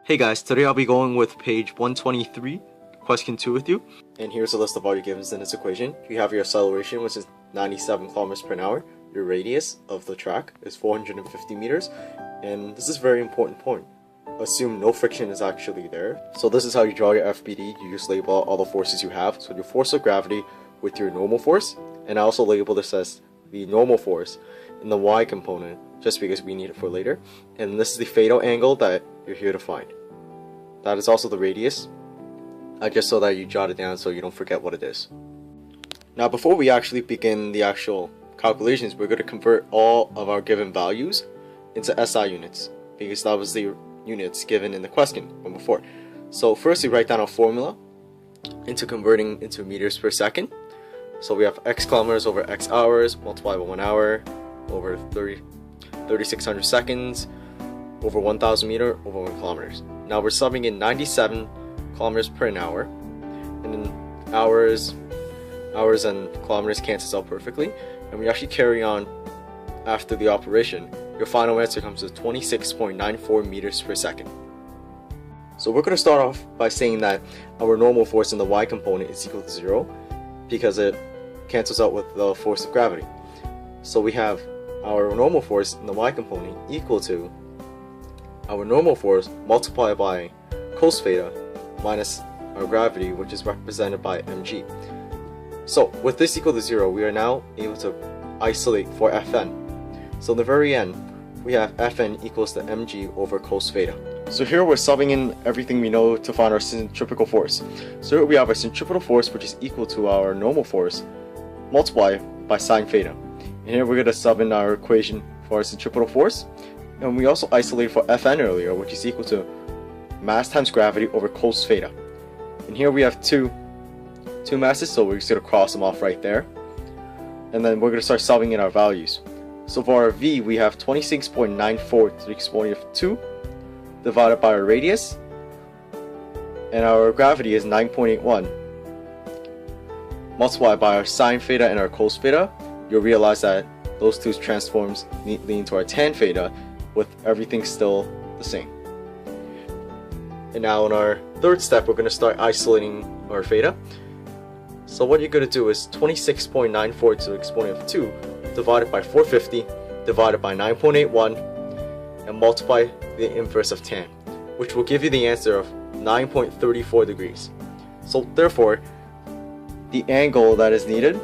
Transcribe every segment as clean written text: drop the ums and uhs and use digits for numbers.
Hey guys, today I'll be going with page 123, question 2 with you. And here's a list of all your givens in this equation. You have your acceleration, which is 97 kilometers per hour. Your radius of the track is 450 meters. And this is a very important point. Assume no friction is actually there. So this is how you draw your FBD. You just label out all the forces you have. So your force of gravity with your normal force. And I also label this as the normal force in the y component, just because we need it for later. And this is the fatal angle that you're here to find. That is also the radius, just so that you jot it down so you don't forget what it is. Now before we actually begin the actual calculations, we're going to convert all of our given values into SI units, because that was the units given in the question from before. So firstly, write down our formula into converting into meters per second. So we have x kilometers over x hours multiplied by 1 hour over 3600 seconds over 1000 meter over 1 kilometers. Now we're subbing in 97 kilometers per hour, and then hours and kilometers cancels out perfectly, and we actually carry on after the operation. Your final answer comes to 26.94 meters per second. So we're going to start off by saying that our normal force in the y component is equal to 0, because it cancels out with the force of gravity. So we have our normal force in the y component equal to our normal force multiplied by cos theta minus our gravity, which is represented by mg. So with this equal to 0, we are now able to isolate for Fn. So in the very end, we have Fn equals to mg over cos theta. So here we're subbing in everything we know to find our centripetal force. So here we have our centripetal force, which is equal to our normal force multiplied by sine theta. And here we're going to sub in our equation for our centripetal force. And we also isolated for Fn earlier, which is equal to mass times gravity over cos theta. And here we have two masses, so we're just going to cross them off right there. And then we're going to start subbing in our values. So for our v, we have 26.94 to the exponent of 2 divided by our radius. And our gravity is 9.81. Multiplied by our sine theta and our cos theta, you'll realize that those two transforms neatly into our tan theta, with everything still the same. And now in our third step, we're going to start isolating our theta. So what you're going to do is 26.94 to the exponent of 2 divided by 450 divided by 9.81 and multiply the inverse of tan, which will give you the answer of 9.34 degrees. So therefore, the angle that is needed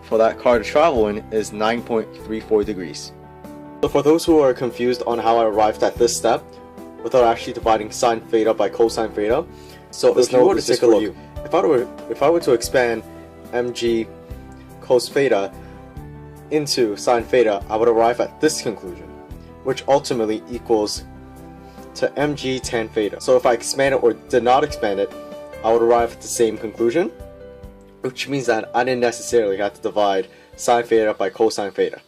for that car to travel in is 9.34 degrees. So for those who are confused on how I arrived at this step without actually dividing sine theta by cosine theta, so if you were to take a look, if I were to expand mg cos theta into sine theta, I would arrive at this conclusion, which ultimately equals to mg tan theta. So if I expand it or did not expand it, I would arrive at the same conclusion, which means that I didn't necessarily have to divide sine theta by cosine theta.